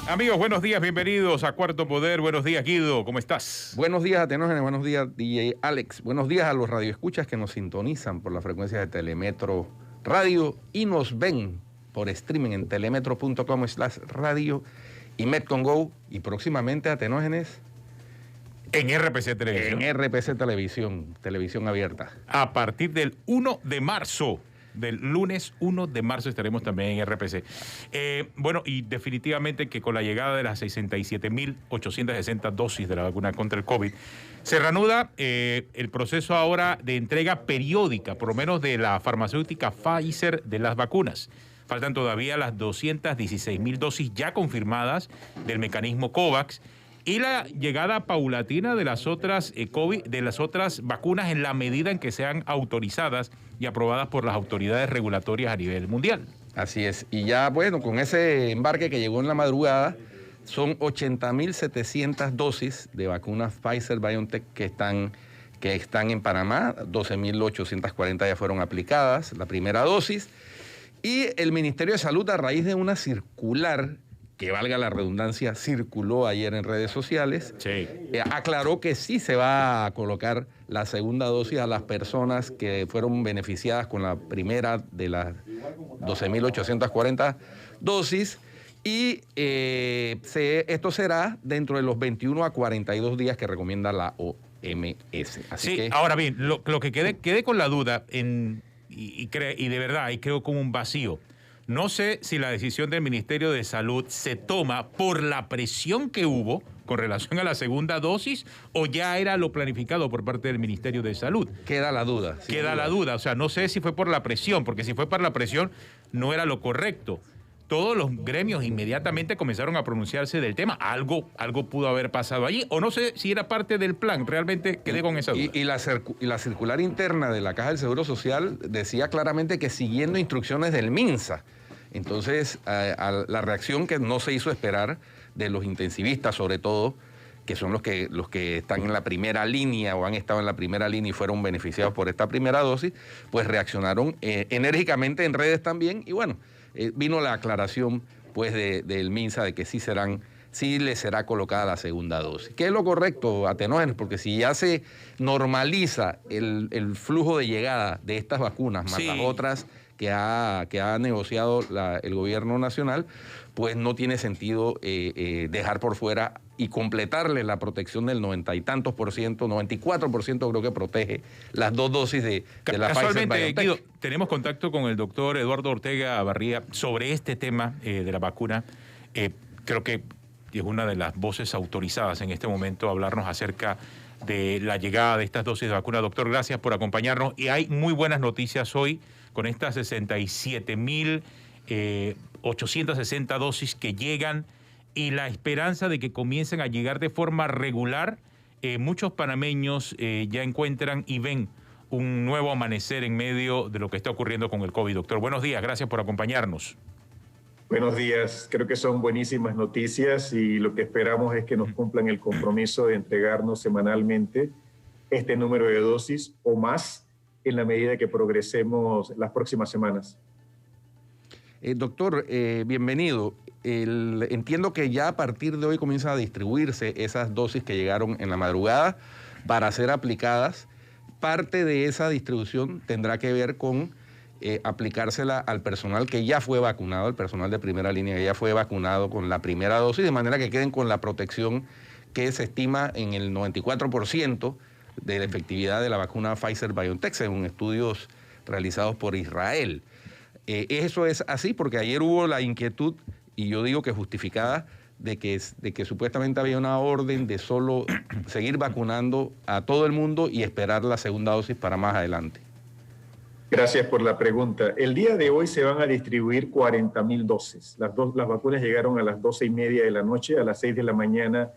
Amigos, buenos días, bienvenidos a Cuarto Poder. Buenos días, Guido, ¿cómo estás? Buenos días, Atenógenes, buenos días, DJ Alex. Buenos días a los radioescuchas que nos sintonizan por la frecuencia de Telemetro Radio y nos ven por streaming en telemetro.com/radio y Metcon y próximamente Atenógenes en RPC Televisión. En RPC Televisión, televisión abierta. A partir del 1 de marzo. Del lunes 1 de marzo estaremos también en RPC. Bueno, y definitivamente que con la llegada de las 67.860 dosis de la vacuna contra el COVID, se reanuda el proceso ahora de entrega periódica, por lo menos de la farmacéutica Pfizer, de las vacunas. Faltan todavía las 216.000 dosis ya confirmadas del mecanismo COVAX y la llegada paulatina de las otras COVID, de las otras vacunas en la medida en que sean autorizadas y aprobadas por las autoridades regulatorias a nivel mundial. Así es. Y ya, bueno, con ese embarque que llegó en la madrugada, son 80.700 dosis de vacunas Pfizer-BioNTech que están en Panamá. 12.840 ya fueron aplicadas, la primera dosis. Y el Ministerio de Salud, a raíz de una circular, que valga la redundancia, circuló ayer en redes sociales, sí, aclaró que sí se va a colocar la segunda dosis a las personas que fueron beneficiadas con la primera de las 12.840 dosis y esto será dentro de los 21 a 42 días que recomienda la OMS. Así sí, que, ahora bien, lo que quedé con la duda y de verdad, y creo como un vacío. No sé si la decisión del Ministerio de Salud se toma por la presión que hubo con relación a la segunda dosis o ya era lo planificado por parte del Ministerio de Salud. Queda la duda. Queda la duda. O sea, no sé si fue por la presión, porque si fue por la presión no era lo correcto. Todos los gremios inmediatamente comenzaron a pronunciarse del tema. Algo pudo haber pasado allí. O no sé si era parte del plan. Realmente quedé con esa duda. Y la circular interna de la Caja del Seguro Social decía claramente que siguiendo instrucciones del MINSA. Entonces, a la reacción que no se hizo esperar de los intensivistas, sobre todo, que son los que están en la primera línea o han estado en la primera línea y fueron beneficiados por esta primera dosis, pues reaccionaron enérgicamente en redes también. Y bueno, vino la aclaración pues del MINSA de que sí les será colocada la segunda dosis. ¿Qué es lo correcto, Atenógenes? Porque si ya se normaliza el flujo de llegada de estas vacunas, más las otras que ha negociado el gobierno nacional, pues no tiene sentido dejar por fuera y completarle la protección del 90 y tantos por ciento, 94% creo que protege las dos dosis de la Pfizer-BioNTech. Casualmente, Guido, tenemos contacto con el doctor Eduardo Ortega Barría sobre este tema de la vacuna. Creo que es una de las voces autorizadas en este momento a hablarnos acerca de la llegada de estas dosis de vacuna. Doctor, gracias por acompañarnos. Y hay muy buenas noticias hoy con estas 67.860 dosis que llegan y la esperanza de que comiencen a llegar de forma regular. Muchos panameños ya encuentran y ven un nuevo amanecer en medio de lo que está ocurriendo con el COVID. Doctor, buenos días, gracias por acompañarnos. Buenos días, creo que son buenísimas noticias y lo que esperamos es que nos cumplan el compromiso de entregarnos semanalmente este número de dosis o más en la medida que progresemos las próximas semanas. Doctor, bienvenido. Entiendo que ya a partir de hoy comienzan a distribuirse esas dosis que llegaron en la madrugada para ser aplicadas. Parte de esa distribución tendrá que ver con aplicársela al personal que ya fue vacunado, al personal de primera línea que ya fue vacunado con la primera dosis, de manera que queden con la protección que se estima en el 94% de la efectividad de la vacuna Pfizer-BioNTech, según estudios realizados por Israel. Eso es así porque ayer hubo la inquietud, y yo digo que justificada, de que supuestamente había una orden de solo seguir vacunando a todo el mundo y esperar la segunda dosis para más adelante. Gracias por la pregunta. El día de hoy se van a distribuir 40.000 dosis. Las vacunas llegaron a las 12:30 de la noche, a las 6 de la mañana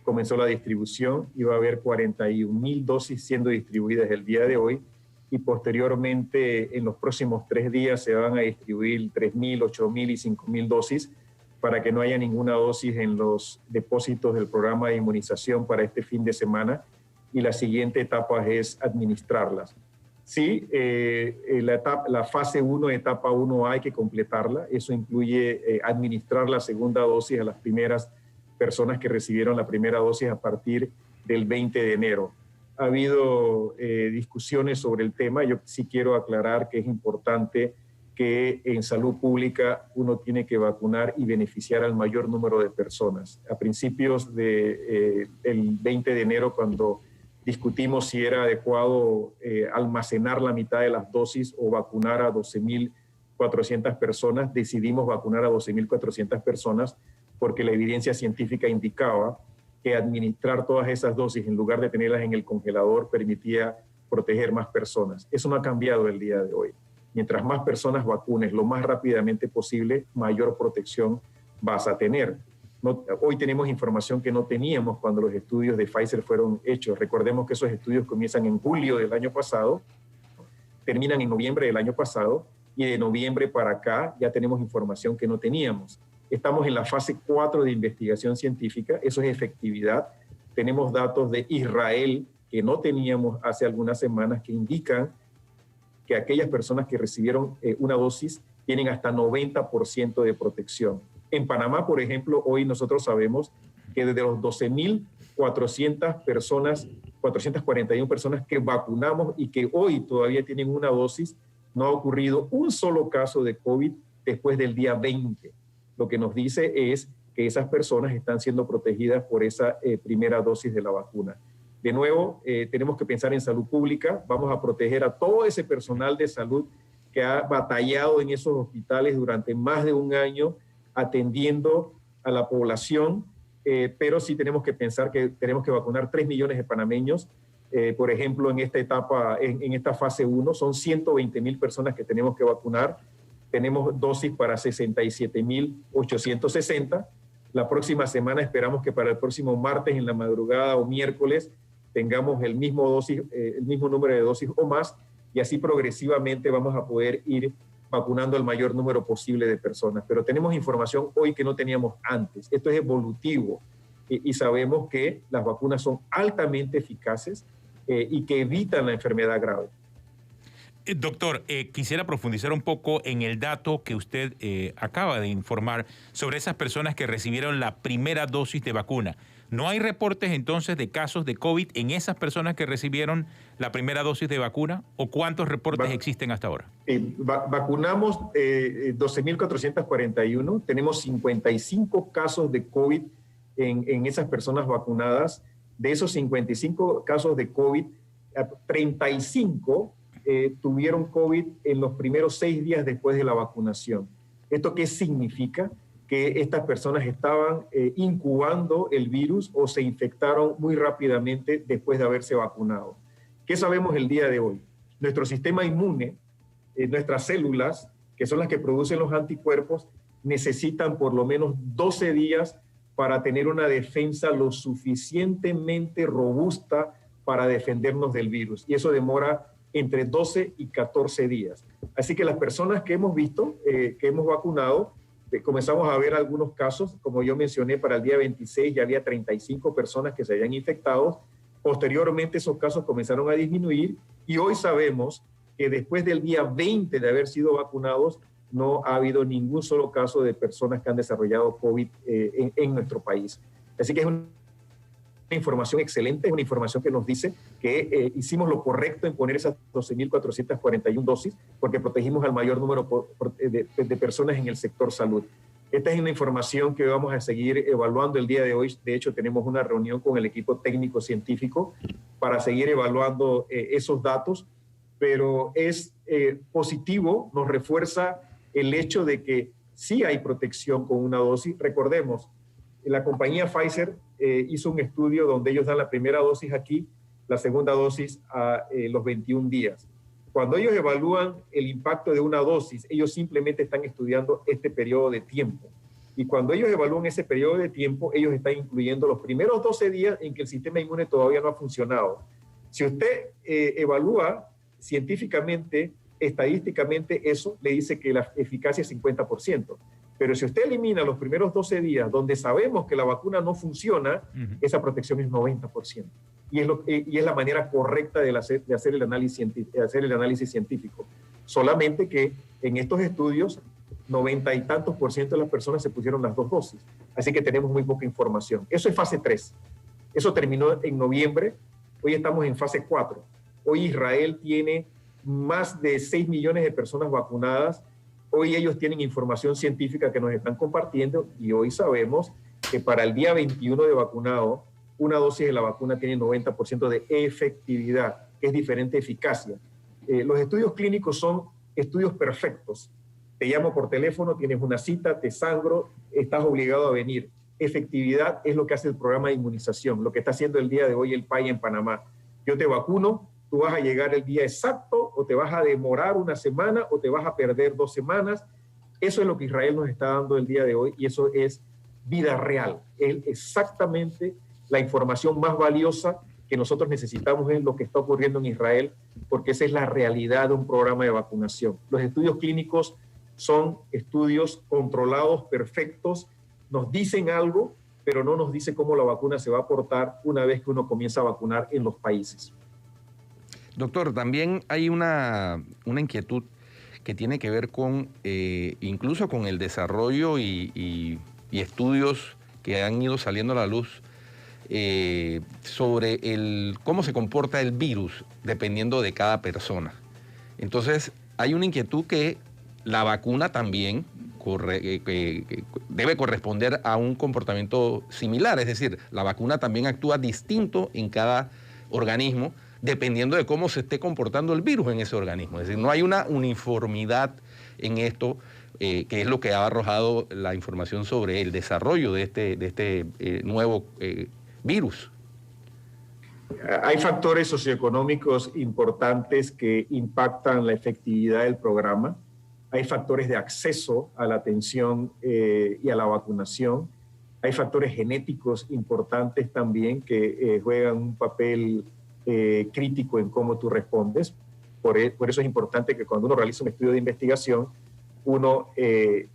comenzó la distribución y va a haber 41.000 dosis siendo distribuidas el día de hoy y posteriormente en los próximos 3 días se van a distribuir 3.000, 8.000 y 5.000 dosis para que no haya ninguna dosis en los depósitos del programa de inmunización para este fin de semana y la siguiente etapa es administrarlas. Sí, la fase 1, etapa 1 hay que completarla. Eso incluye administrar la segunda dosis a las primeras personas que recibieron la primera dosis a partir del 20 de enero. Ha habido discusiones sobre el tema. Yo sí quiero aclarar que es importante que en salud pública uno tiene que vacunar y beneficiar al mayor número de personas. A principios del 20 de enero, cuando discutimos si era adecuado almacenar la mitad de las dosis o vacunar a 12.400 personas, decidimos vacunar a 12.400 personas porque la evidencia científica indicaba que administrar todas esas dosis en lugar de tenerlas en el congelador permitía proteger más personas. Eso no ha cambiado el día de hoy. Mientras más personas vacunes lo más rápidamente posible, mayor protección vas a tener. Hoy tenemos información que no teníamos cuando los estudios de Pfizer fueron hechos. Recordemos que esos estudios comienzan en julio del año pasado, terminan en noviembre del año pasado, y de noviembre para acá ya tenemos información que no teníamos. Estamos en la fase 4 de investigación científica, eso es efectividad. Tenemos datos de Israel que no teníamos hace algunas semanas que indican que aquellas personas que recibieron una dosis tienen hasta 90% de protección. En Panamá, por ejemplo, hoy nosotros sabemos que desde los 12.400 personas, 441 personas que vacunamos y que hoy todavía tienen una dosis, no ha ocurrido un solo caso de COVID después del día 20. Lo que nos dice es que esas personas están siendo protegidas por esa primera dosis de la vacuna. De nuevo, tenemos que pensar en salud pública. Vamos a proteger a todo ese personal de salud que ha batallado en esos hospitales durante más de un año atendiendo a la población, pero sí tenemos que pensar que tenemos que vacunar 3 millones de panameños. Por ejemplo, en esta etapa, en esta fase 1, son 120.000 personas que tenemos que vacunar. Tenemos dosis para 67.860. La próxima semana esperamos que para el próximo martes en la madrugada o miércoles tengamos el mismo número de dosis o más, y así progresivamente vamos a poder ir vacunando al mayor número posible de personas. Pero tenemos información hoy que no teníamos antes. Esto es evolutivo y sabemos que las vacunas son altamente eficaces y que evitan la enfermedad grave. Doctor, quisiera profundizar un poco en el dato que usted acaba de informar sobre esas personas que recibieron la primera dosis de vacuna. ¿No hay reportes entonces de casos de COVID en esas personas que recibieron la primera dosis de vacuna? ¿O cuántos reportes existen hasta ahora? Vacunamos 12.441. Tenemos 55 casos de COVID en esas personas vacunadas. De esos 55 casos de COVID, 35 tuvieron COVID en los primeros 6 días después de la vacunación. ¿Esto qué significa? Que estas personas estaban incubando el virus o se infectaron muy rápidamente después de haberse vacunado. ¿Qué sabemos el día de hoy? Nuestro sistema inmune, nuestras células, que son las que producen los anticuerpos, necesitan por lo menos 12 días para tener una defensa lo suficientemente robusta para defendernos del virus. Y eso demora entre 12 y 14 días. Así que las personas que hemos visto, que hemos vacunado, comenzamos a ver algunos casos. Como yo mencioné, para el día 26 ya había 35 personas que se habían infectado. Posteriormente esos casos comenzaron a disminuir y hoy sabemos que después del día 20 de haber sido vacunados no ha habido ningún solo caso de personas que han desarrollado COVID en nuestro país. Así que es una información excelente, es una información que nos dice que hicimos lo correcto en poner esas 12.441 dosis porque protegimos al mayor número de personas en el sector salud. Esta es una información que vamos a seguir evaluando el día de hoy. De hecho, tenemos una reunión con el equipo técnico científico para seguir evaluando esos datos, pero es positivo, nos refuerza el hecho de que sí hay protección con una dosis. Recordemos, la compañía Pfizer hizo un estudio donde ellos dan la primera dosis aquí, la segunda dosis a los 21 días. Cuando ellos evalúan el impacto de una dosis, ellos simplemente están estudiando este periodo de tiempo. Y cuando ellos evalúan ese periodo de tiempo, ellos están incluyendo los primeros 12 días en que el sistema inmune todavía no ha funcionado. Si usted evalúa científicamente, estadísticamente, eso le dice que la eficacia es 50%. Pero si usted elimina los primeros 12 días donde sabemos que la vacuna no funciona, esa protección es 90%. y es la manera correcta de hacer el análisis científico. Solamente que en estos estudios 90 y tantos % de las personas se pusieron las 2 dosis. Así que tenemos muy poca información. Eso es fase 3. Eso terminó en noviembre. Hoy estamos en fase 4. Hoy Israel tiene más de 6 millones de personas vacunadas. Hoy ellos tienen información científica que nos están compartiendo y hoy sabemos que para el día 21 de vacunado, una dosis de la vacuna tiene 90% de efectividad, que es diferente eficacia. Los estudios clínicos son estudios perfectos. Te llamo por teléfono, tienes una cita, te sangro, estás obligado a venir. Efectividad es lo que hace el programa de inmunización, lo que está haciendo el día de hoy el PAI en Panamá. Yo te vacuno, tú vas a llegar el día exacto o te vas a demorar una semana o te vas a perder 2 semanas. Eso es lo que Israel nos está dando el día de hoy y eso es vida real. Es exactamente la información más valiosa que nosotros necesitamos es lo que está ocurriendo en Israel, porque esa es la realidad de un programa de vacunación. Los estudios clínicos son estudios controlados, perfectos, nos dicen algo, pero no nos dice cómo la vacuna se va a portar una vez que uno comienza a vacunar en los países. Doctor, también hay una inquietud que tiene que ver con incluso con el desarrollo y estudios que han ido saliendo a la luz sobre cómo se comporta el virus dependiendo de cada persona. Entonces, hay una inquietud que la vacuna también debe corresponder a un comportamiento similar, es decir, la vacuna también actúa distinto en cada organismo dependiendo de cómo se esté comportando el virus en ese organismo. Es decir, no hay una uniformidad en esto, que es lo que ha arrojado la información sobre el desarrollo de este nuevo virus. Hay factores socioeconómicos importantes que impactan la efectividad del programa. Hay factores de acceso a la atención y a la vacunación. Hay factores genéticos importantes también que juegan un papel crítico en cómo tú respondes. Por eso es importante que cuando uno realiza un estudio de investigación, uno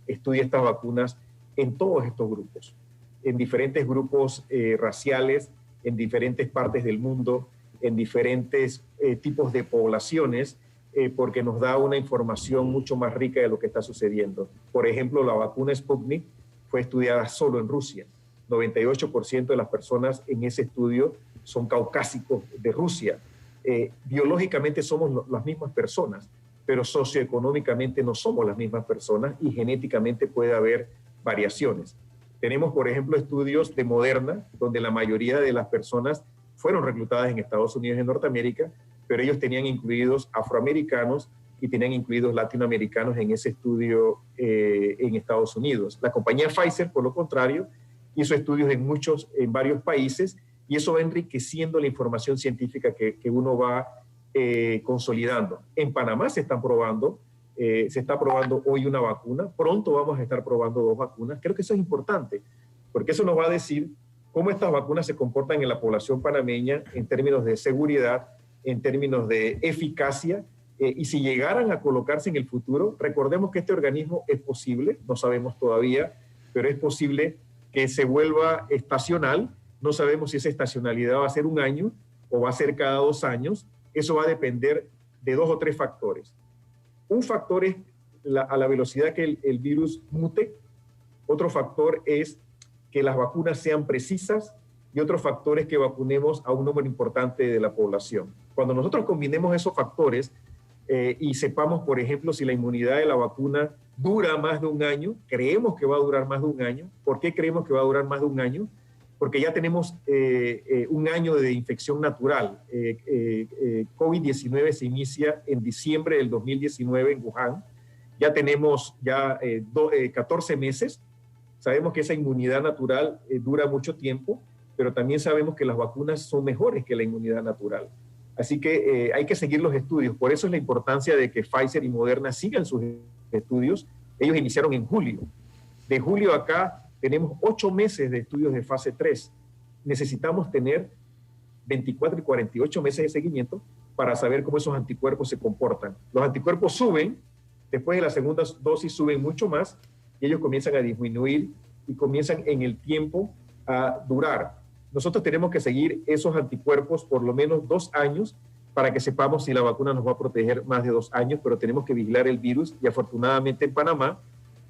estudie estas vacunas en todos estos grupos, en diferentes grupos raciales, en diferentes partes del mundo, en diferentes tipos de poblaciones, porque nos da una información mucho más rica de lo que está sucediendo. Por ejemplo, la vacuna Sputnik fue estudiada solo en Rusia. 98% de las personas en ese estudio son caucásicos de Rusia. Biológicamente somos las mismas personas, pero socioeconómicamente no somos las mismas personas y genéticamente puede haber variaciones. Tenemos, por ejemplo, estudios de Moderna, donde la mayoría de las personas fueron reclutadas en Estados Unidos y en Norteamérica, pero ellos tenían incluidos afroamericanos y tenían incluidos latinoamericanos en ese estudio en Estados Unidos. La compañía Pfizer, por lo contrario, hizo estudios en varios países y eso va enriqueciendo la información científica que uno va consolidando. En Panamá se está probando hoy una vacuna, pronto vamos a estar probando 2 vacunas. Creo que eso es importante, porque eso nos va a decir cómo estas vacunas se comportan en la población panameña en términos de seguridad, en términos de eficacia, y si llegaran a colocarse en el futuro, recordemos que este organismo es posible, no sabemos todavía, pero es posible que se vuelva estacional. No sabemos si esa estacionalidad va a ser 1 año o va a ser cada 2 años. Eso va a depender de 2 o 3 factores. Un factor es a la velocidad que el virus mute. Otro factor es que las vacunas sean precisas y otro factor es que vacunemos a un número importante de la población. Cuando nosotros combinemos esos factores y sepamos, por ejemplo, si la inmunidad de la vacuna dura más de 1 año, creemos que va a durar más de 1 año. ¿Por qué creemos que va a durar más de 1 año? Porque ya tenemos 1 año de infección natural. COVID-19 se inicia en diciembre del 2019 en Wuhan. Ya tenemos 14 meses. Sabemos que esa inmunidad natural dura mucho tiempo, pero también sabemos que las vacunas son mejores que la inmunidad natural. Así que hay que seguir los estudios. Por eso es la importancia de que Pfizer y Moderna sigan sus estudios. Ellos iniciaron en julio. De julio acá tenemos 8 meses de estudios de fase 3. Necesitamos tener 24 y 48 meses de seguimiento para saber cómo esos anticuerpos se comportan. Los anticuerpos suben, después de la segunda dosis suben mucho más y ellos comienzan a disminuir y comienzan en el tiempo a durar. nosotros tenemos que seguir esos anticuerpos por lo menos 2 años para que sepamos si la vacuna nos va a proteger más de 2 años, pero tenemos que vigilar el virus y afortunadamente en Panamá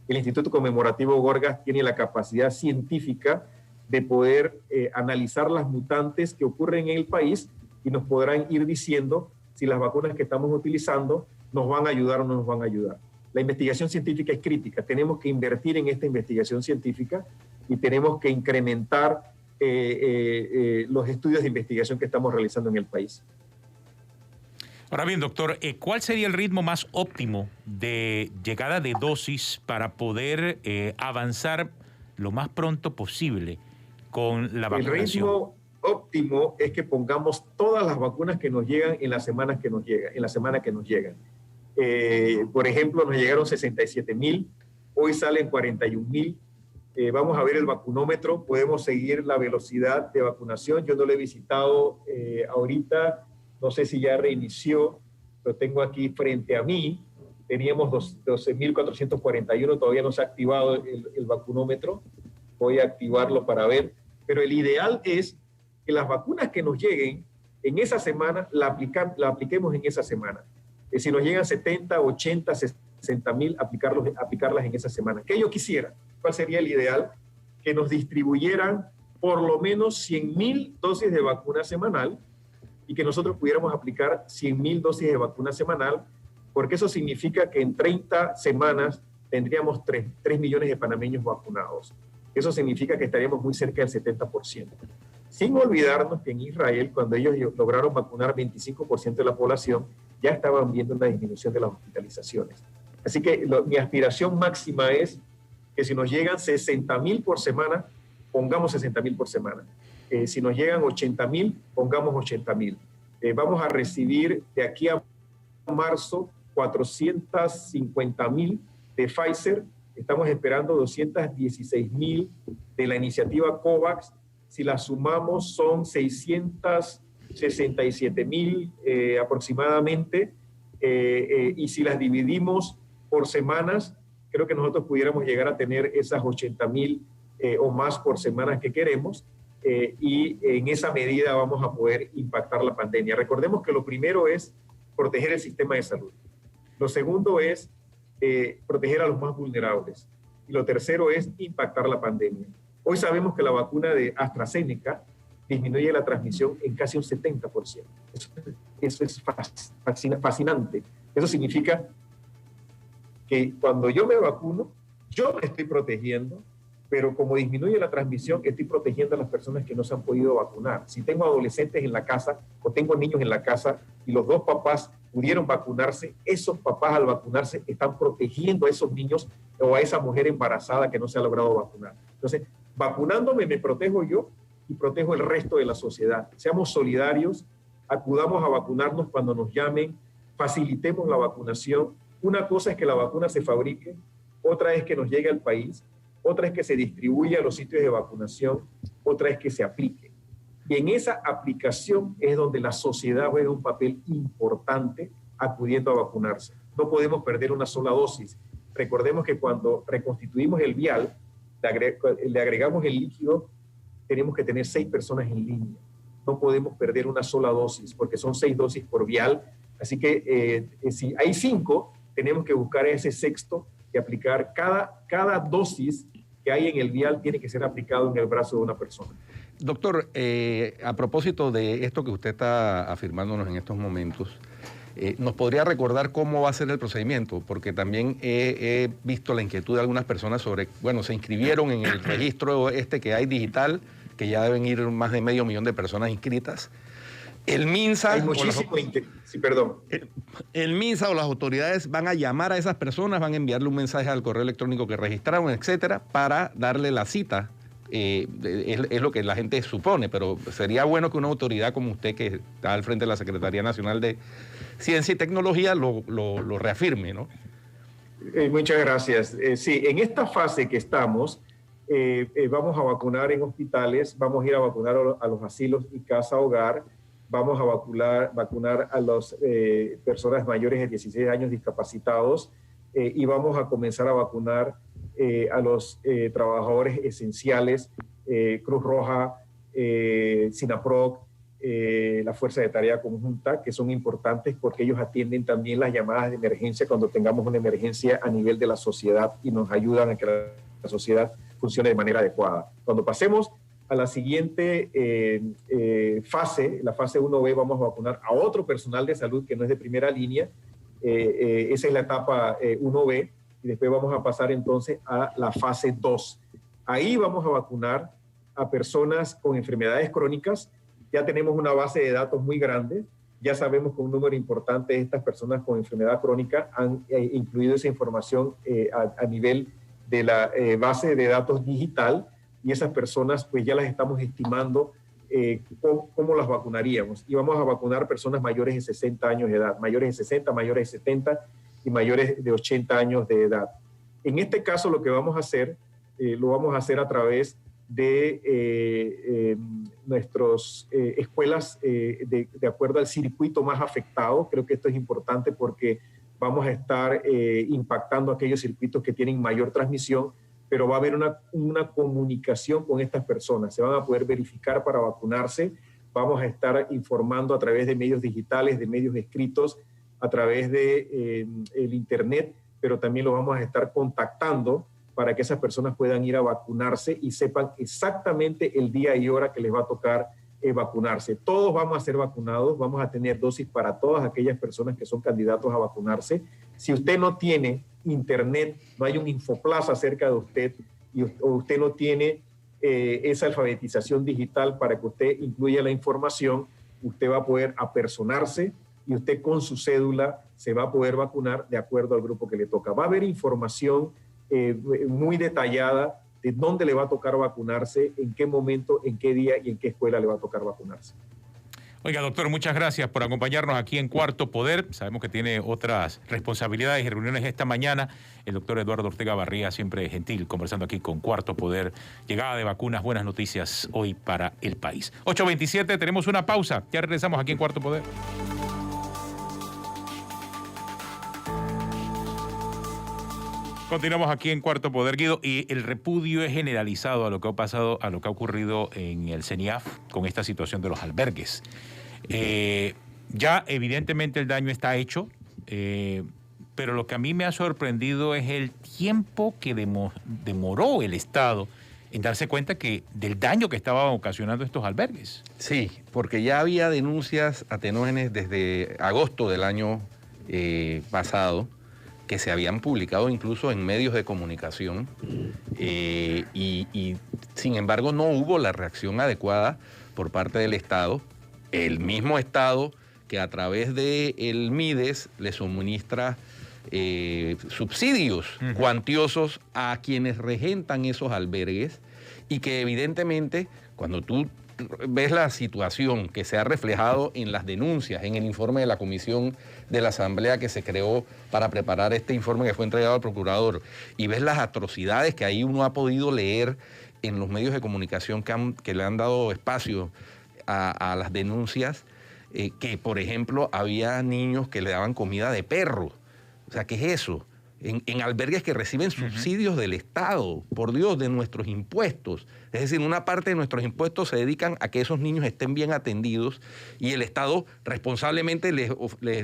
el Instituto Conmemorativo Gorgas tiene la capacidad científica de poder analizar las mutantes que ocurren en el país y nos podrán ir diciendo si las vacunas que estamos utilizando nos van a ayudar o no nos van a ayudar. La investigación científica es crítica, tenemos que invertir en esta investigación científica y tenemos que incrementar los estudios de investigación que estamos realizando en el país. Ahora bien, doctor, ¿cuál sería el ritmo más óptimo de llegada de dosis para poder avanzar lo más pronto posible con la vacunación? El ritmo óptimo es que pongamos todas las vacunas que nos llegan en las semanas que nos llegan, en la semana que nos llegan. Por ejemplo, nos llegaron 67,000, hoy salen 41,000. Vamos a ver el vacunómetro, podemos seguir la velocidad de vacunación. Yo no lo he visitado ahorita. No sé si ya reinició, lo tengo aquí frente a mí. Teníamos 12,441, todavía no se ha activado el vacunómetro. Voy a activarlo para ver. Pero el ideal es que las vacunas que nos lleguen en esa semana, la apliquemos en esa semana. Si nos llegan 70, 80, 60,000, aplicarlas en esa semana. ¿Qué yo quisiera? ¿Cuál sería el ideal? Que nos distribuyeran por lo menos 100,000 dosis de vacuna semanal, y que nosotros pudiéramos aplicar 100,000 dosis de vacuna semanal, porque eso significa que en 30 semanas tendríamos 3 millones de panameños vacunados. Eso significa que estaríamos muy cerca del 70%. Sin olvidarnos que en Israel, cuando ellos lograron vacunar 25% de la población, ya estaban viendo una disminución de las hospitalizaciones. Así que mi aspiración máxima es que si nos llegan 60,000 por semana, pongamos 60,000 por semana. Si nos llegan 80,000, pongamos 80,000. Vamos a recibir de aquí a marzo 450,000 de Pfizer. Estamos esperando 216,000 de la iniciativa COVAX. Si la sumamos son 667,000 aproximadamente. Y si las dividimos por semanas, creo que nosotros pudiéramos llegar a tener esas 80,000 o más por semana que queremos. Y en esa medida vamos a poder impactar la pandemia. Recordemos que lo primero es proteger el sistema de salud. Lo segundo es proteger a los más vulnerables. Y lo tercero es impactar la pandemia. Hoy sabemos que la vacuna de AstraZeneca disminuye la transmisión en casi un 70%. Eso es fascinante. Eso significa que cuando yo me vacuno, yo me estoy protegiendo, pero como disminuye la transmisión, estoy protegiendo a las personas que no se han podido vacunar. Si tengo adolescentes en la casa o tengo niños en la casa y los dos papás pudieron vacunarse, esos papás al vacunarse están protegiendo a esos niños o a esa mujer embarazada que no se ha logrado vacunar. Entonces, vacunándome me protejo yo y protejo el resto de la sociedad. Seamos solidarios, acudamos a vacunarnos cuando nos llamen, facilitemos la vacunación. Una cosa es que la vacuna se fabrique, otra es que nos llegue al país, otra es que se distribuya a los sitios de vacunación, otra es que se aplique. Y en esa aplicación es donde la sociedad juega un papel importante acudiendo a vacunarse. No podemos perder una sola dosis. Recordemos que cuando reconstituimos el vial, le agregamos el líquido, tenemos que tener 6 personas en línea. No podemos perder una sola dosis, porque son 6 dosis por vial. Así que si hay 5, tenemos que buscar ese sexto y aplicar cada dosis que hay en el vial tiene que ser aplicado en el brazo de una persona. Doctor, a propósito de esto que usted está afirmándonos en estos momentos, ¿nos podría recordar cómo va a ser el procedimiento? Porque también he visto la inquietud de algunas personas sobre, bueno, se inscribieron en el registro que hay digital, que ya deben ir más de 500,000 de personas inscritas. El MINSA, hay muchísimo sí, perdón. El MINSA o las autoridades van a llamar a esas personas, van a enviarle un mensaje al correo electrónico que registraron, etcétera, para darle la cita. Es lo que la gente supone, pero sería bueno que una autoridad como usted, que está al frente de la Secretaría Nacional de Ciencia y Tecnología, lo reafirme, ¿no? Muchas gracias. Sí, en esta fase que estamos, vamos a vacunar en hospitales, vamos a ir a vacunar a los asilos y casa-hogar, vamos a vacunar a las personas mayores de 16 años discapacitados y vamos a comenzar a vacunar a los trabajadores esenciales, Cruz Roja, SINAPROC, la Fuerza de Tarea Conjunta, que son importantes porque ellos atienden también las llamadas de emergencia cuando tengamos una emergencia a nivel de la sociedad y nos ayudan a que la sociedad funcione de manera adecuada. Cuando pasemos a la siguiente fase, la fase 1B, vamos a vacunar a otro personal de salud que no es de primera línea. Esa es la etapa 1B, y después vamos a pasar entonces a la fase 2. Ahí vamos a vacunar a personas con enfermedades crónicas. Ya tenemos una base de datos muy grande, ya sabemos que un número importante de estas personas con enfermedad crónica han incluido esa información a nivel de la base de datos digital, y esas personas pues ya las estamos estimando cómo las vacunaríamos. Y vamos a vacunar personas mayores de 60 años de edad, mayores de 60, mayores de 70 y mayores de 80 años de edad. En este caso lo que vamos a hacer, lo vamos a hacer a través de nuestras escuelas de acuerdo al circuito más afectado. Creo que esto es importante porque vamos a estar impactando aquellos circuitos que tienen mayor transmisión, pero va a haber una comunicación con estas personas. Se van a poder verificar para vacunarse. Vamos a estar informando a través de medios digitales, de medios escritos, a través de el internet, pero también lo vamos a estar contactando para que esas personas puedan ir a vacunarse y sepan exactamente el día y hora que les va a tocar vacunarse. Todos vamos a ser vacunados, vamos a tener dosis para todas aquellas personas que son candidatos a vacunarse. Si usted no tiene internet, no hay un infoplaza cerca de usted, o usted no tiene esa alfabetización digital para que usted incluya la información, usted va a poder apersonarse y usted con su cédula se va a poder vacunar de acuerdo al grupo que le toca. Va a haber información muy detallada de dónde le va a tocar vacunarse, en qué momento, en qué día y en qué escuela le va a tocar vacunarse. Oiga, doctor, muchas gracias por acompañarnos aquí en Cuarto Poder. Sabemos que tiene otras responsabilidades y reuniones esta mañana. El doctor Eduardo Ortega Barría, siempre gentil, conversando aquí con Cuarto Poder. Llegada de vacunas, buenas noticias hoy para el país. 8:27, tenemos una pausa. Ya regresamos aquí en Cuarto Poder. Continuamos aquí en Cuarto Poder, Guido, y el repudio es generalizado a lo que ha pasado, a lo que ha ocurrido en el CENIAF con esta situación de los albergues. Ya evidentemente el daño está hecho, pero lo que a mí me ha sorprendido es el tiempo que demoró el Estado en darse cuenta del daño que estaban ocasionando estos albergues. Sí, porque ya había denuncias a Tenógenes desde agosto del año pasado, que se habían publicado incluso en medios de comunicación, y sin embargo no hubo la reacción adecuada por parte del Estado, el mismo Estado que a través del MIDES le suministra subsidios cuantiosos a quienes regentan esos albergues, y que evidentemente cuando tú ves la situación que se ha reflejado en las denuncias, en el informe de la comisión de la Asamblea que se creó para preparar este informe que fue entregado al procurador, y ves las atrocidades que ahí uno ha podido leer en los medios de comunicación que le han dado espacio a las denuncias, que por ejemplo había niños que le daban comida de perro. O sea, ¿qué es eso? En albergues que reciben subsidios del Estado, por Dios, de nuestros impuestos. Es decir, una parte de nuestros impuestos se dedican a que esos niños estén bien atendidos, y el Estado responsablemente les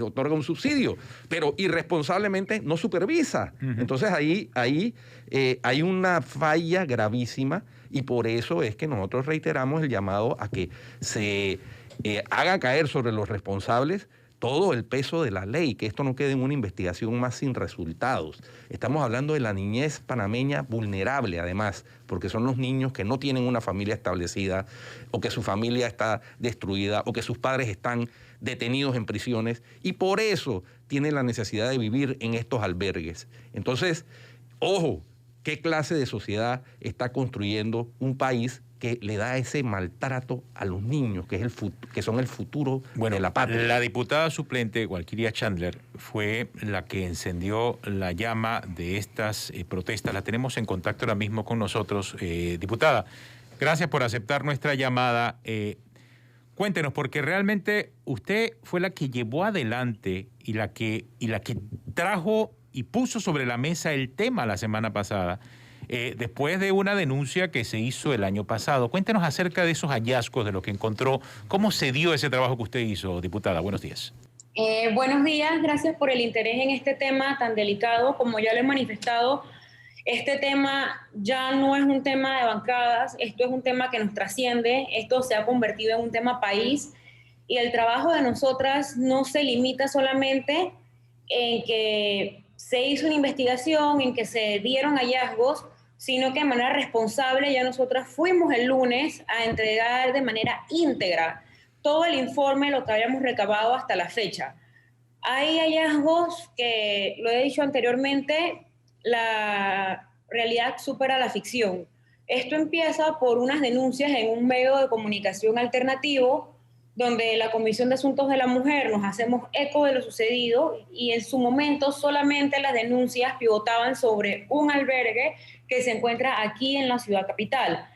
otorga un subsidio, pero irresponsablemente no supervisa. Entonces ahí hay una falla gravísima, y por eso es que nosotros reiteramos el llamado a que se haga caer sobre los responsables todo el peso de la ley, que esto no quede en una investigación más sin resultados. Estamos hablando de la niñez panameña vulnerable, además, porque son los niños que no tienen una familia establecida, o que su familia está destruida, o que sus padres están detenidos en prisiones, y por eso tienen la necesidad de vivir en estos albergues. Entonces, ojo, ¿qué clase de sociedad está construyendo un país que le da ese maltrato a los niños, que son el futuro de la patria? La diputada suplente, Walkiria Chandler, fue la que encendió la llama de estas protestas. La tenemos en contacto ahora mismo con nosotros. Diputada, gracias por aceptar nuestra llamada. Cuéntenos, porque realmente usted fue la que llevó adelante y la que trajo y puso sobre la mesa el tema la semana pasada, después de una denuncia que se hizo el año pasado. Cuéntenos acerca de esos hallazgos, de lo que encontró. ¿Cómo se dio ese trabajo que usted hizo, diputada? Buenos días. Buenos días, gracias por el interés en este tema tan delicado. Como ya lo he manifestado, este tema ya no es un tema de bancadas, esto es un tema que nos trasciende, esto se ha convertido en un tema país y el trabajo de nosotras no se limita solamente en que se hizo una investigación, en que se dieron hallazgos, sino que de manera responsable ya nosotras fuimos el lunes a entregar de manera íntegra todo el informe, lo que habíamos recabado hasta la fecha. Hay hallazgos que, lo he dicho anteriormente, la realidad supera la ficción. Esto empieza por unas denuncias en un medio de comunicación alternativo, donde la Comisión de Asuntos de la Mujer nos hacemos eco de lo sucedido y en su momento solamente las denuncias pivotaban sobre un albergue que se encuentra aquí en la ciudad capital.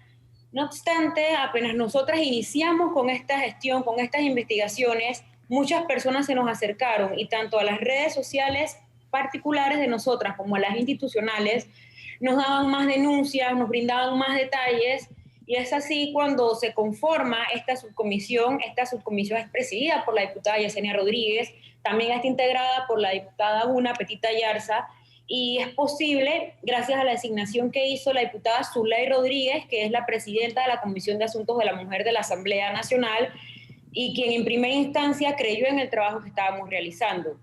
No obstante, apenas nosotras iniciamos con esta gestión, con estas investigaciones, muchas personas se nos acercaron y tanto a las redes sociales particulares de nosotras como a las institucionales nos daban más denuncias, nos brindaban más detalles y es así cuando se conforma esta subcomisión. Esta subcomisión es presidida por la diputada Yesenia Rodríguez, también está integrada por la diputada Una Petita Yarza y es posible gracias a la designación que hizo la diputada Zulay Rodríguez, que es la presidenta de la Comisión de Asuntos de la Mujer de la Asamblea Nacional y quien en primera instancia creyó en el trabajo que estábamos realizando.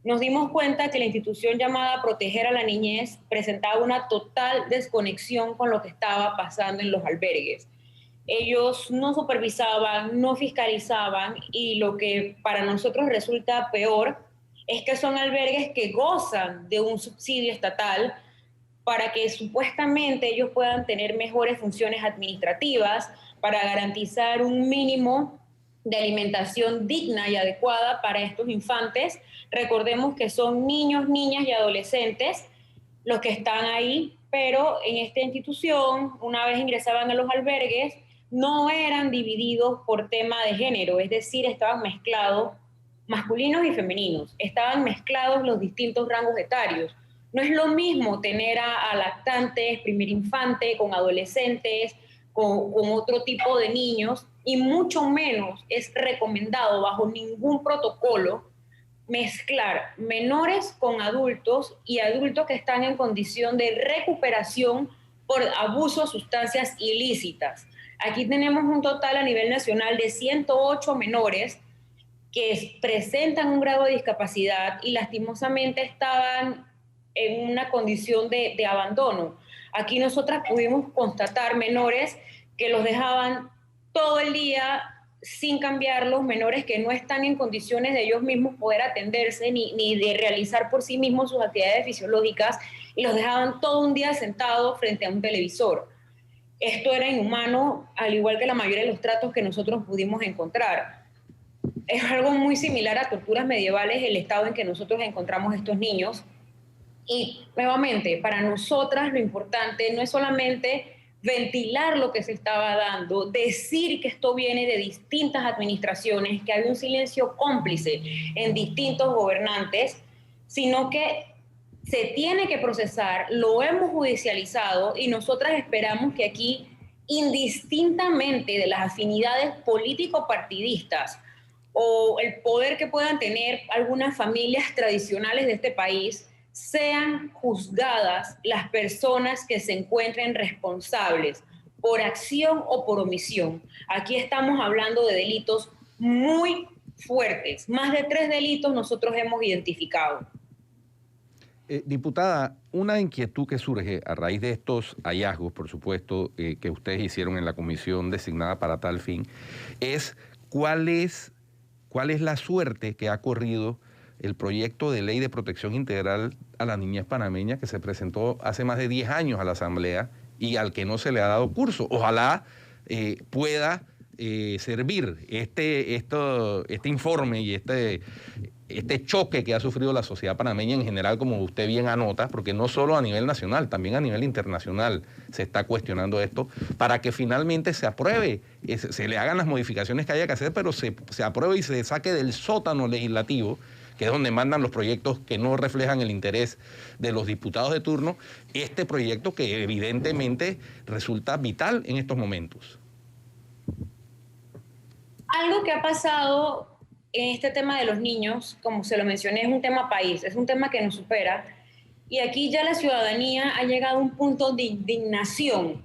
Nos dimos cuenta que la institución llamada Proteger a la Niñez presentaba una total desconexión con lo que estaba pasando en los albergues. Ellos no supervisaban, no fiscalizaban y lo que para nosotros resulta peor es que son albergues que gozan de un subsidio estatal para que supuestamente ellos puedan tener mejores funciones administrativas, para garantizar un mínimo de alimentación digna y adecuada para estos infantes. Recordemos que son niños, niñas y adolescentes los que están ahí, pero en esta institución, una vez ingresaban a los albergues, no eran divididos por tema de género, es decir, estaban mezclados masculinos y femeninos, estaban mezclados los distintos rangos etarios. No es lo mismo tener a lactantes, primer infante, con adolescentes, con otro tipo de niños, y mucho menos es recomendado bajo ningún protocolo mezclar menores con adultos y adultos que están en condición de recuperación por abuso de sustancias ilícitas. Aquí tenemos un total a nivel nacional de 108 menores que presentan un grado de discapacidad y lastimosamente estaban en una condición de abandono. Aquí nosotras pudimos constatar menores que los dejaban todo el día sin cambiarlos, menores que no están en condiciones de ellos mismos poder atenderse ni de realizar por sí mismos sus actividades fisiológicas y los dejaban todo un día sentados frente a un televisor. Esto era inhumano, al igual que la mayoría de los tratos que nosotros pudimos encontrar. Es algo muy similar a torturas medievales el estado en que nosotros encontramos estos niños. Y nuevamente, para nosotras lo importante no es solamente ventilar lo que se estaba dando, decir que esto viene de distintas administraciones, que había un silencio cómplice en distintos gobernantes, sino que se tiene que procesar, lo hemos judicializado y nosotras esperamos que aquí, indistintamente de las afinidades político-partidistas o el poder que puedan tener algunas familias tradicionales de este país, sean juzgadas las personas que se encuentren responsables por acción o por omisión. Aquí estamos hablando de delitos muy fuertes. Más de 3 delitos nosotros hemos identificado. Diputada, una inquietud que surge a raíz de estos hallazgos, por supuesto, que ustedes hicieron en la comisión designada para tal fin, es cuál es la suerte que ha corrido el proyecto de ley de protección integral a la niñez panameña que se presentó hace más de 10 años a la Asamblea y al que no se le ha dado curso. Ojalá pueda servir este informe y este choque que ha sufrido la sociedad panameña en general, como usted bien anota, porque no solo a nivel nacional, también a nivel internacional se está cuestionando esto, para que finalmente se apruebe, se le hagan las modificaciones que haya que hacer, pero se apruebe y se saque del sótano legislativo que es donde mandan los proyectos que no reflejan el interés de los diputados de turno, este proyecto que evidentemente resulta vital en estos momentos. Algo que ha pasado en este tema de los niños, como se lo mencioné, es un tema país, es un tema que nos supera. Y aquí ya la ciudadanía ha llegado a un punto de indignación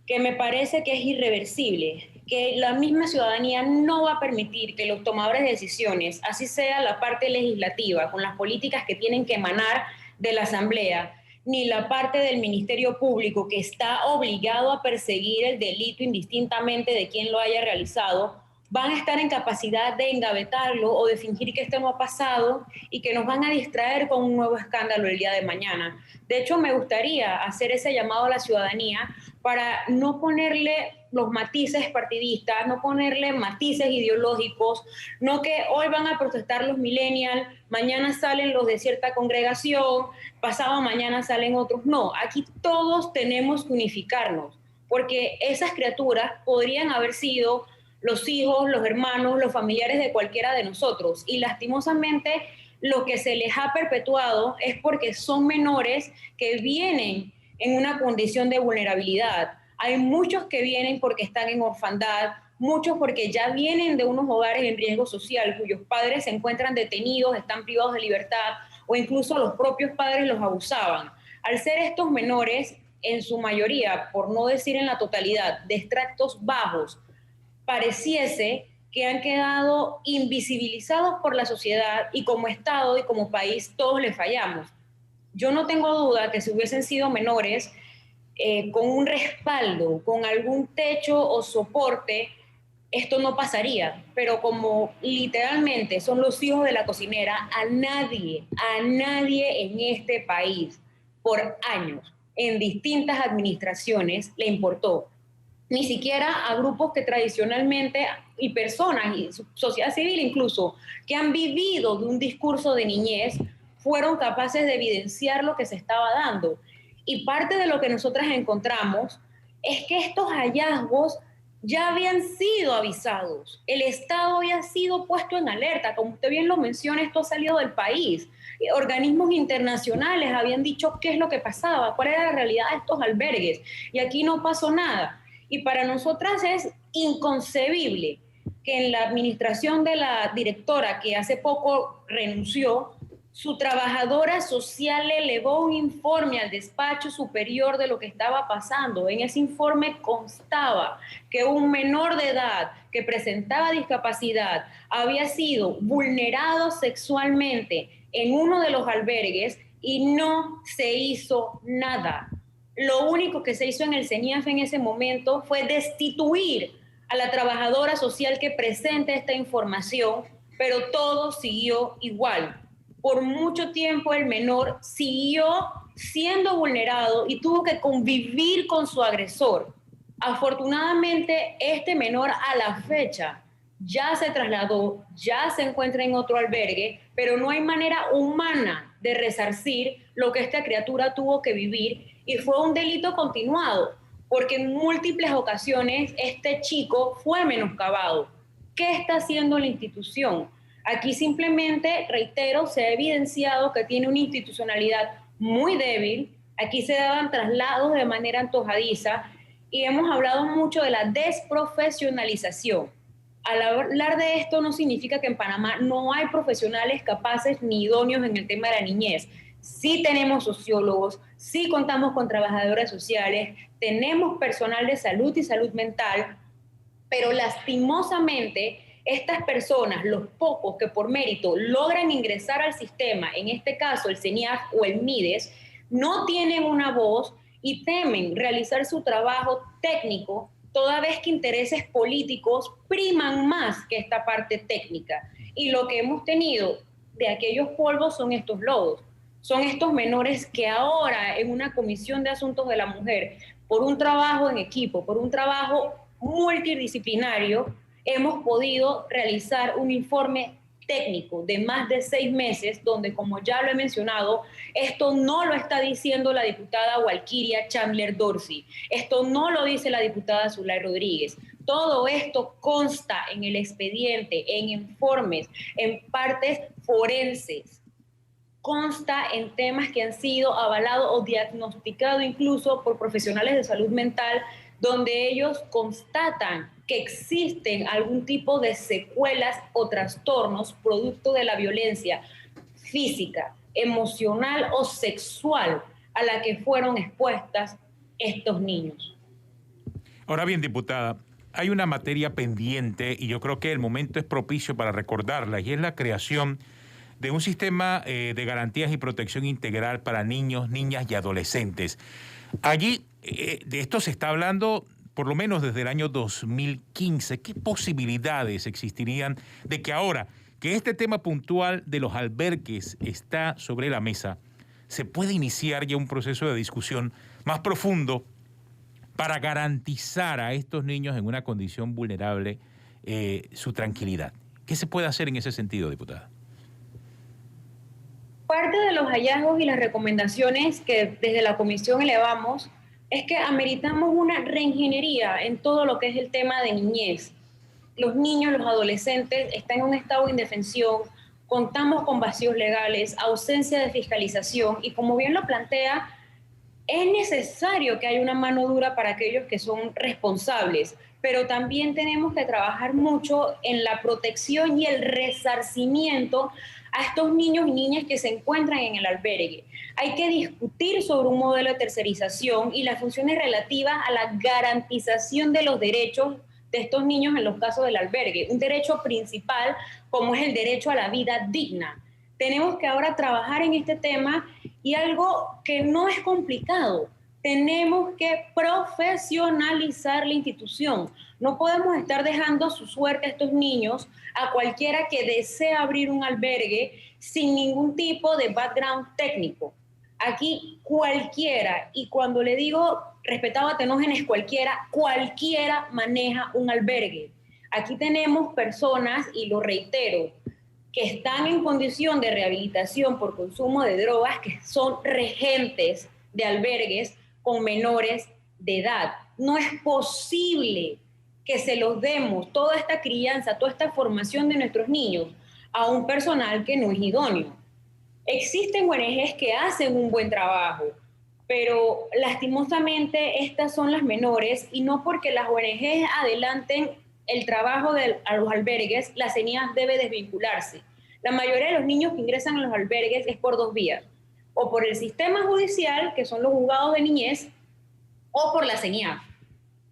que me parece que es irreversible, que la misma ciudadanía no va a permitir que los tomadores de decisiones, así sea la parte legislativa, con las políticas que tienen que emanar de la Asamblea, ni la parte del Ministerio Público, que está obligado a perseguir el delito indistintamente de quien lo haya realizado, van a estar en capacidad de engavetarlo o de fingir que esto no ha pasado y que nos van a distraer con un nuevo escándalo el día de mañana. De hecho, me gustaría hacer ese llamado a la ciudadanía para no ponerle los matices partidistas, no ponerle matices ideológicos, no que hoy van a protestar los millennials, mañana salen los de cierta congregación, pasado mañana salen otros. No, aquí todos tenemos que unificarnos, porque esas criaturas podrían haber sido los hijos, los hermanos, los familiares de cualquiera de nosotros. Y lastimosamente lo que se les ha perpetuado es porque son menores que vienen en una condición de vulnerabilidad. Hay muchos que vienen porque están en orfandad, muchos porque ya vienen de unos hogares en riesgo social, cuyos padres se encuentran detenidos, están privados de libertad, o incluso los propios padres los abusaban. Al ser estos menores, en su mayoría, por no decir en la totalidad, de estratos bajos, pareciese que han quedado invisibilizados por la sociedad y como Estado y como país todos le fallamos. Yo no tengo duda que si hubiesen sido menores con un respaldo, con algún techo o soporte, esto no pasaría. Pero como literalmente son los hijos de la cocinera, a nadie en este país por años, en distintas administraciones, le importó. Ni siquiera a grupos que tradicionalmente, y personas, y sociedad civil incluso, que han vivido de un discurso de niñez, fueron capaces de evidenciar lo que se estaba dando. Y parte de lo que nosotras encontramos es que estos hallazgos ya habían sido avisados. El Estado había sido puesto en alerta. Como usted bien lo menciona, esto ha salido del país. Organismos internacionales habían dicho qué es lo que pasaba, cuál era la realidad de estos albergues. Y aquí no pasó nada. Y para nosotras es inconcebible que en la administración de la directora que hace poco renunció, su trabajadora social le elevó un informe al despacho superior de lo que estaba pasando. En ese informe constaba que un menor de edad que presentaba discapacidad había sido vulnerado sexualmente en uno de los albergues y no se hizo nada. Lo único que se hizo en el CENIAF en ese momento fue destituir a la trabajadora social que presente esta información, pero todo siguió igual. Por mucho tiempo el menor siguió siendo vulnerado y tuvo que convivir con su agresor. Afortunadamente, este menor a la fecha ya se trasladó, ya se encuentra en otro albergue, pero no hay manera humana de resarcir lo que esta criatura tuvo que vivir y fue un delito continuado, porque en múltiples ocasiones este chico fue menoscabado. ¿Qué está haciendo la institución? Aquí simplemente, reitero, se ha evidenciado que tiene una institucionalidad muy débil. Aquí se daban traslados de manera antojadiza y hemos hablado mucho de la desprofesionalización. Al hablar de esto no significa que en Panamá no hay profesionales capaces ni idóneos en el tema de la niñez. Sí tenemos sociólogos, sí contamos con trabajadoras sociales, tenemos personal de salud y salud mental, pero lastimosamente estas personas, los pocos que por mérito logran ingresar al sistema, en este caso el CENIAF o el MIDES, no tienen una voz y temen realizar su trabajo técnico, toda vez que intereses políticos priman más que esta parte técnica. Y lo que hemos tenido de aquellos polvos son estos lodos. Son estos menores que ahora en una comisión de asuntos de la mujer, por un trabajo en equipo, por un trabajo multidisciplinario, hemos podido realizar un informe técnico de más de 6 meses, donde, como ya lo he mencionado, esto no lo está diciendo la diputada Walkiria Chandler Dorsey, esto no lo dice la diputada Zulay Rodríguez, Todo esto consta en el expediente, en informes, en partes forenses. Consta en temas que han sido avalados o diagnosticados incluso por profesionales de salud mental, donde ellos constatan que existen algún tipo de secuelas o trastornos producto de la violencia física, emocional o sexual a la que fueron expuestas estos niños. Ahora bien, diputada, hay una materia pendiente y yo creo que el momento es propicio para recordarla, y es la creación de un sistema de garantías y protección integral para niños, niñas y adolescentes. Allí, de esto se está hablando por lo menos desde el año 2015. ¿Qué posibilidades existirían de que ahora que este tema puntual de los albergues está sobre la mesa, se pueda iniciar ya un proceso de discusión más profundo para garantizar a estos niños en una condición vulnerable su tranquilidad? ¿Qué se puede hacer en ese sentido, diputada? Parte de los hallazgos y las recomendaciones que desde la comisión elevamos es que ameritamos una reingeniería en todo lo que es el tema de niñez. Los niños, los adolescentes están en un estado de indefensión, contamos con vacíos legales, ausencia de fiscalización y, como bien lo plantea, es necesario que haya una mano dura para aquellos que son responsables, pero también tenemos que trabajar mucho en la protección y el resarcimiento a estos niños y niñas que se encuentran en el albergue. Hay que discutir sobre un modelo de tercerización y las funciones relativas a la garantización de los derechos de estos niños en los casos del albergue. Un derecho principal como es el derecho a la vida digna. Tenemos que ahora trabajar en este tema y algo que no es complicado. Tenemos que profesionalizar la institución. No podemos estar dejando su suerte a estos niños, a cualquiera que desee abrir un albergue sin ningún tipo de background técnico. Aquí cualquiera, y cuando le digo respetado Atenógenes cualquiera maneja un albergue. Aquí tenemos personas, y lo reitero, que están en condición de rehabilitación por consumo de drogas, que son regentes de albergues con menores de edad. No es posible que se los demos toda esta crianza, toda esta formación de nuestros niños a un personal que no es idóneo. Existen ONGs que hacen un buen trabajo, pero lastimosamente estas son las menores, y no porque las ONGs adelanten el trabajo a los albergues, la CENIAF debe desvincularse. La mayoría de los niños que ingresan a los albergues es por dos vías: o por el sistema judicial, que son los juzgados de niñez, o por la CENIAF.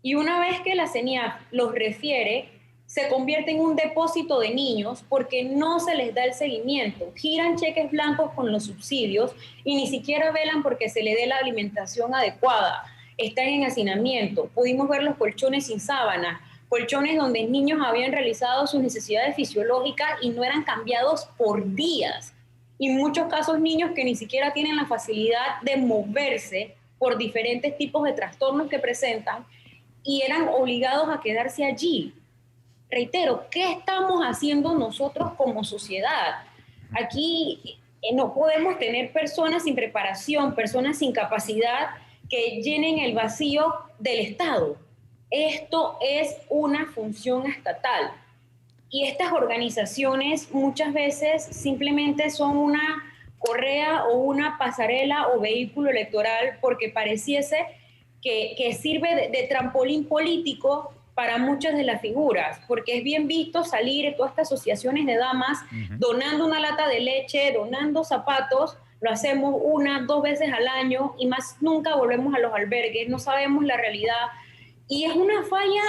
Y una vez que la CENIAF los refiere, se convierte en un depósito de niños porque no se les da el seguimiento. Giran cheques blancos con los subsidios y ni siquiera velan porque se le dé la alimentación adecuada. Están en hacinamiento. Pudimos ver los colchones sin sábanas, colchones donde niños habían realizado sus necesidades fisiológicas y no eran cambiados por días. Y en muchos casos niños que ni siquiera tienen la facilidad de moverse por diferentes tipos de trastornos que presentan y eran obligados a quedarse allí. Reitero, ¿qué estamos haciendo nosotros como sociedad? Aquí no podemos tener personas sin preparación, personas sin capacidad que llenen el vacío del Estado. Esto es una función estatal. Y estas organizaciones muchas veces simplemente son una correa o una pasarela o vehículo electoral porque pareciese que sirve de trampolín político para muchas de las figuras, porque es bien visto salir en todas estas asociaciones de damas donando una lata de leche, donando zapatos. Lo hacemos una, dos veces al año y más nunca volvemos a los albergues, no sabemos la realidad. Y es una falla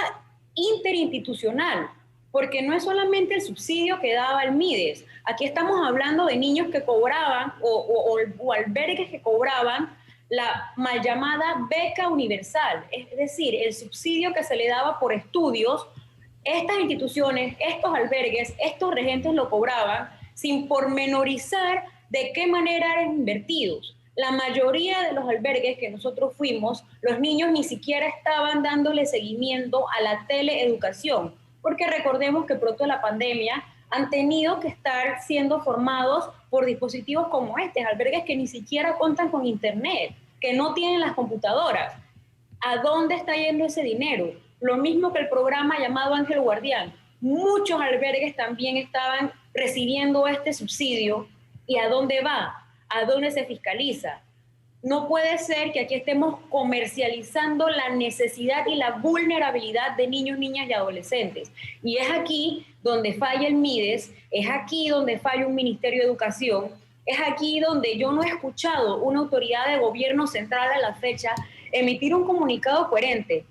interinstitucional, porque no es solamente el subsidio que daba el MIDES. Aquí estamos hablando de niños que cobraban o albergues que cobraban la mal llamada beca universal, es decir, el subsidio que se le daba por estudios. Estas instituciones, estos albergues, estos regentes lo cobraban sin pormenorizar de qué manera eran invertidos. La mayoría de los albergues que nosotros fuimos, los niños ni siquiera estaban dándole seguimiento a la teleeducación, porque recordemos que pronto de la pandemia han tenido que estar siendo formados por dispositivos como albergues que ni siquiera cuentan con internet, que no tienen las computadoras. ¿A dónde está yendo ese dinero? lo mismo que el programa llamado Ángel Guardián. Muchos albergues también estaban recibiendo este subsidio. ¿Y a dónde va? ¿A dónde se fiscaliza? No puede ser que aquí estemos comercializando la necesidad y la vulnerabilidad de niños, niñas y adolescentes. Y es aquí donde falla el MIDES, es aquí donde falla un Ministerio de Educación, es aquí donde yo no he escuchado una autoridad de gobierno central a la fecha emitir un comunicado coherente.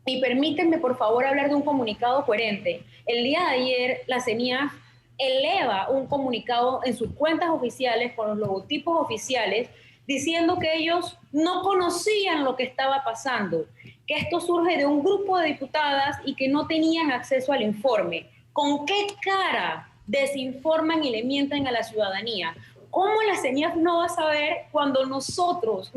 Y permítanme, por favor, hablar de un comunicado coherente. El día de ayer, la CENIAF eleva un comunicado en sus cuentas oficiales, con los logotipos oficiales, diciendo que ellos no conocían lo que estaba pasando, que esto surge de un grupo de diputadas y que no tenían acceso al informe. ¿Con qué cara desinforman y le mienten a la ciudadanía? ¿Cómo la CENIAF no va a saber cuando nosotros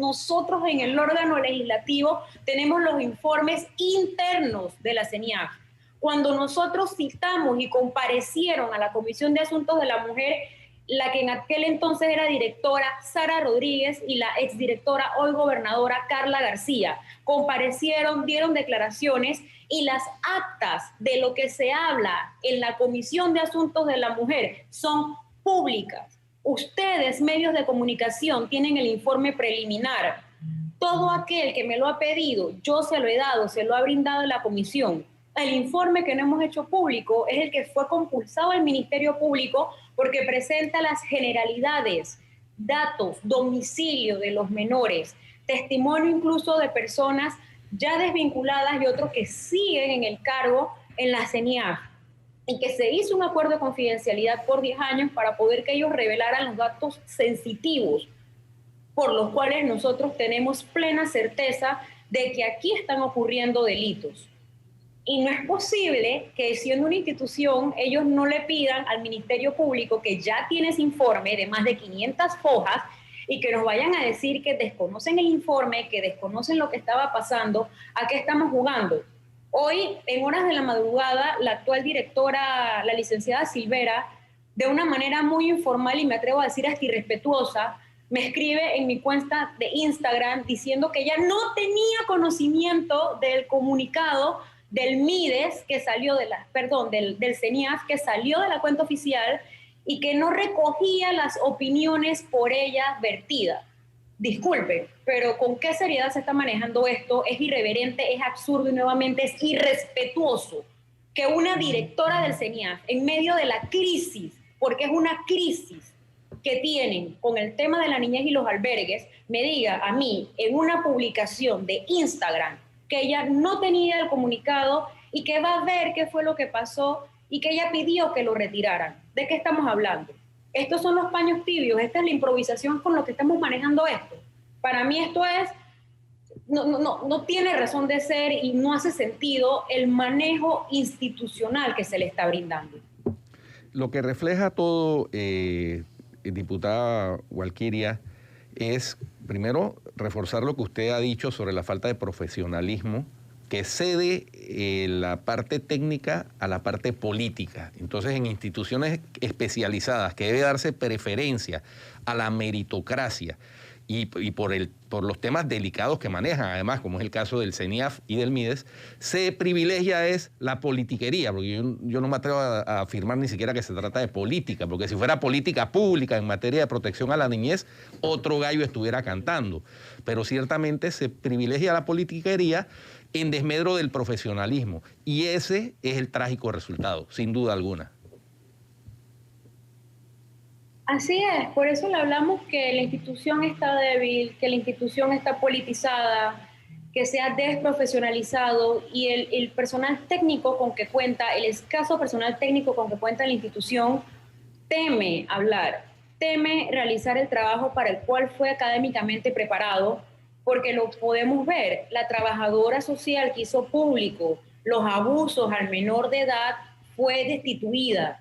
en el órgano legislativo tenemos los informes internos de la CENIAF? Cuando nosotros citamos y comparecieron a la Comisión de Asuntos de la Mujer, la que en aquel entonces era directora, Sara Rodríguez, y la exdirectora, hoy gobernadora, Carla García, comparecieron, dieron declaraciones, y las actas de lo que se habla en la Comisión de Asuntos de la Mujer son públicas. Ustedes, medios de comunicación, tienen el informe preliminar. Todo aquel que me lo ha pedido, yo se lo he dado, se lo ha brindado en la comisión. El informe que no hemos hecho público es el que fue compulsado al Ministerio Público porque presenta las generalidades, datos, domicilio de los menores, testimonio incluso de personas ya desvinculadas y otros que siguen en el cargo en la CENIAF, y que se hizo un acuerdo de confidencialidad por 10 años para poder que ellos revelaran los datos sensitivos, por los cuales nosotros tenemos plena certeza de que aquí están ocurriendo delitos. Y no es posible que, siendo una institución, ellos no le pidan al Ministerio Público, que ya tiene ese informe de más de 500 hojas, y que nos vayan a decir que desconocen el informe, que desconocen lo que estaba pasando. ¿A qué estamos jugando? Hoy, en horas de la madrugada, la actual directora, la licenciada Silvera, de una manera muy informal y me atrevo a decir hasta irrespetuosa, me escribe en mi cuenta de Instagram diciendo que ella no tenía conocimiento del comunicado del MIDES que salió del CENIAF que salió de la cuenta oficial y que no recogía las opiniones por ella vertidas. Disculpen, pero ¿con qué seriedad se está manejando esto? Es irreverente, es absurdo y nuevamente es irrespetuoso que una directora del CENIAF, en medio de la crisis, porque es una crisis que tienen con el tema de la niñez y los albergues, me diga a mí en una publicación de Instagram que ella no tenía el comunicado y que va a ver qué fue lo que pasó y que ella pidió que lo retiraran. ¿De qué estamos hablando? Estos son los paños tibios, esta es la improvisación con lo que estamos manejando esto. Para mí esto es, no tiene razón de ser y no hace sentido el manejo institucional que se le está brindando. Lo que refleja todo, diputada Walkiria, es, primero, reforzar lo que usted ha dicho sobre la falta de profesionalismo que cede la parte técnica a la parte política. Entonces, en instituciones especializadas que debe darse preferencia a la meritocracia y por los temas delicados que manejan, además, como es el caso del CENIAF y del MIDES, se privilegia es la politiquería, porque yo no me atrevo a afirmar ni siquiera que se trata de política, porque si fuera política pública en materia de protección a la niñez, otro gallo estuviera cantando. Pero ciertamente se privilegia la politiquería en desmedro del profesionalismo, y ese es el trágico resultado, sin duda alguna. Así es, por eso le hablamos que la institución está débil, que la institución está politizada, que se ha desprofesionalizado y el personal técnico con que cuenta, el escaso personal técnico con que cuenta la institución, teme hablar, teme realizar el trabajo para el cual fue académicamente preparado, porque lo podemos ver, la trabajadora social que hizo público los abusos al menor de edad fue destituida.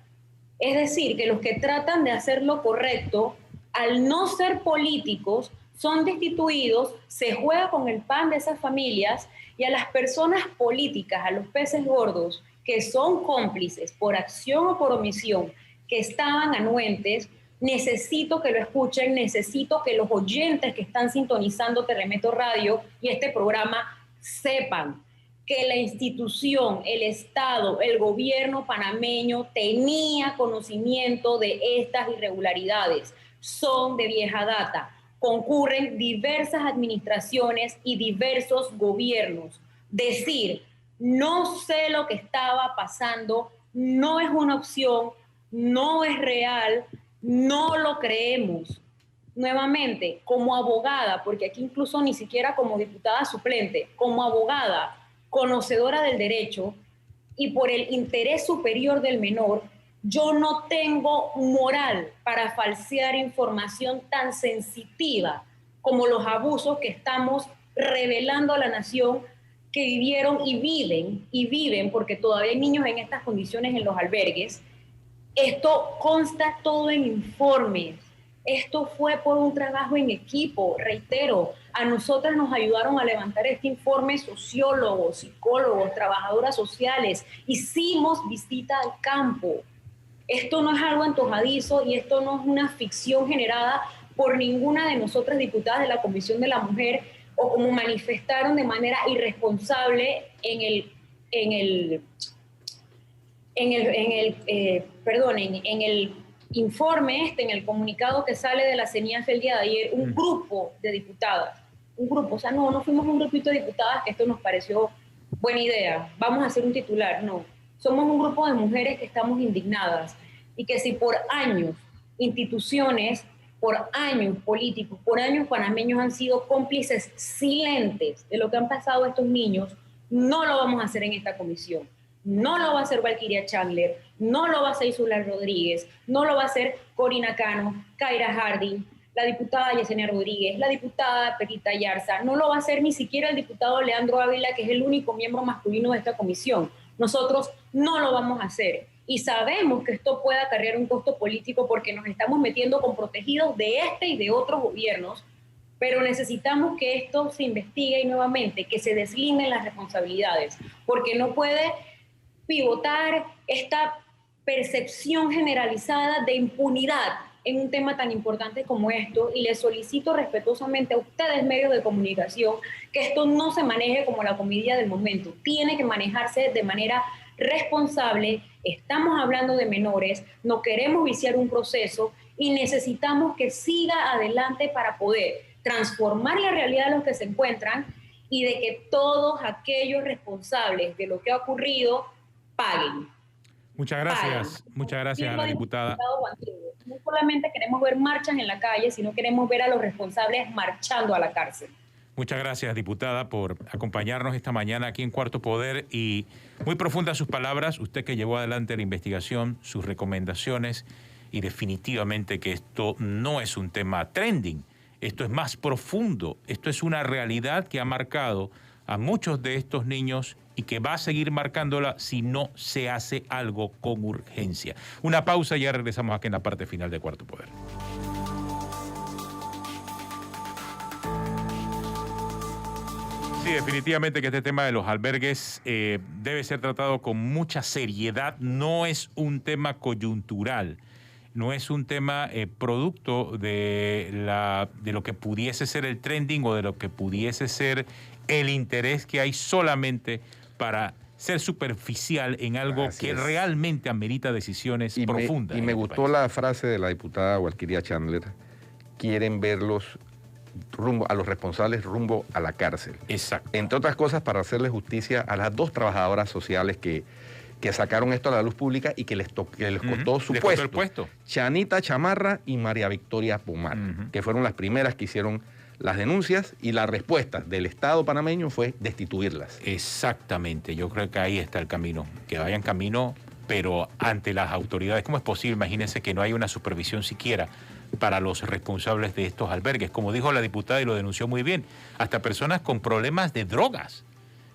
Es decir, que los que tratan de hacer lo correcto, al no ser políticos, son destituidos, se juega con el pan de esas familias y a las personas políticas, a los peces gordos, que son cómplices por acción o por omisión, que estaban anuentes, necesito que lo escuchen, necesito que los oyentes que están sintonizando Telemetro Radio y este programa sepan que la institución, el Estado, el gobierno panameño tenía conocimiento de estas irregularidades. Son de vieja data. Concurren diversas administraciones y diversos gobiernos. Decir, no sé lo que estaba pasando, no es una opción, no es real, no lo creemos. Nuevamente, como abogada, porque aquí incluso ni siquiera como diputada suplente, como abogada, conocedora del derecho y por el interés superior del menor, yo no tengo moral para falsear información tan sensitiva como los abusos que estamos revelando a la nación que vivieron y viven, porque todavía hay niños en estas condiciones en los albergues. Esto consta todo en informes. Esto fue por un trabajo en equipo, reitero. A nosotras nos ayudaron a levantar este informe sociólogos, psicólogos, trabajadoras sociales. Hicimos visita al campo. Esto no es algo antojadizo y esto no es una ficción generada por ninguna de nosotras diputadas de la Comisión de la Mujer o como manifestaron de manera irresponsable en el informe en el comunicado que sale de la CENIAF el día de ayer, un grupo de diputadas, o sea, no fuimos un grupito de diputadas que esto nos pareció buena idea, vamos a hacer un titular, no. Somos un grupo de mujeres que estamos indignadas y que si por años instituciones, por años políticos, por años panameños han sido cómplices silentes de lo que han pasado estos niños, no lo vamos a hacer en esta comisión. No lo va a hacer Valquiria Chandler, no lo va a hacer Isula Rodríguez, no lo va a hacer Corina Cano, Kaira Harding, la diputada Yesenia Rodríguez, la diputada Perita Yarza, no lo va a hacer ni siquiera el diputado Leandro Ávila, que es el único miembro masculino de esta comisión. Nosotros no lo vamos a hacer y sabemos que esto puede acarrear un costo político porque nos estamos metiendo con protegidos de este y de otros gobiernos, pero necesitamos que esto se investigue y nuevamente que se deslinden las responsabilidades, porque no puede pivotar esta percepción generalizada de impunidad en un tema tan importante como esto, y les solicito respetuosamente a ustedes, medios de comunicación, que esto no se maneje como la comedia del momento, tiene que manejarse de manera responsable. Estamos hablando de menores, no queremos viciar un proceso y necesitamos que siga adelante para poder transformar la realidad de los que se encuentran y de que todos aquellos responsables de lo que ha ocurrido paguen. Muchas gracias a la diputada. No solamente queremos ver marchas en la calle, sino queremos ver a los responsables marchando a la cárcel. Muchas gracias, diputada, por acompañarnos esta mañana aquí en Cuarto Poder, y muy profundas sus palabras, usted que llevó adelante la investigación, sus recomendaciones, y definitivamente que esto no es un tema trending, esto es más profundo, esto es una realidad que ha marcado a muchos de estos niños y que va a seguir marcándola si no se hace algo con urgencia. Una pausa y ya regresamos aquí en la parte final de Cuarto Poder. Sí, definitivamente que este tema de los albergues debe ser tratado con mucha seriedad. No es un tema coyuntural, no es un tema producto de lo que pudiese ser el trending o de lo que pudiese ser el interés que hay solamente para ser superficial en algo que realmente amerita decisiones profundas. Me gustó la frase de la diputada Valquiria Chandler: quieren verlos rumbo a los responsables, rumbo a la cárcel. Exacto. Entre otras cosas, para hacerle justicia a las dos trabajadoras sociales que sacaron esto a la luz pública y que les costó su puesto. Chanita Chamarra y María Victoria Pomar, que fueron las primeras que hicieron las denuncias, y la respuesta del Estado panameño fue destituirlas. Exactamente, yo creo que ahí está el camino, que vayan camino, pero ante las autoridades. ¿Cómo es posible? Imagínense que no hay una supervisión siquiera para los responsables de estos albergues. Como dijo la diputada y lo denunció muy bien, hasta personas con problemas de drogas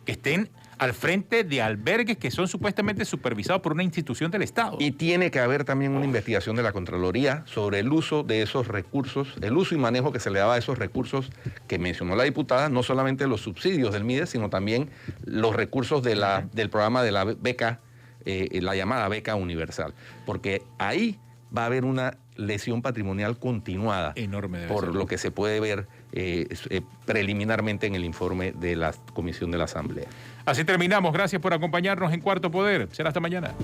que estén al frente de albergues que son supuestamente supervisados por una institución del Estado. Y tiene que haber también una investigación de la Contraloría sobre el uso de esos recursos, el uso y manejo que se le daba a esos recursos que mencionó la diputada, no solamente los subsidios del MIDES, sino también los recursos del programa de la beca, la llamada beca universal. Porque ahí va a haber una lesión patrimonial continuada. Enorme. Por lo que se puede ver preliminarmente en el informe de la Comisión de la Asamblea. Así terminamos. Gracias por acompañarnos en Cuarto Poder. Será hasta mañana.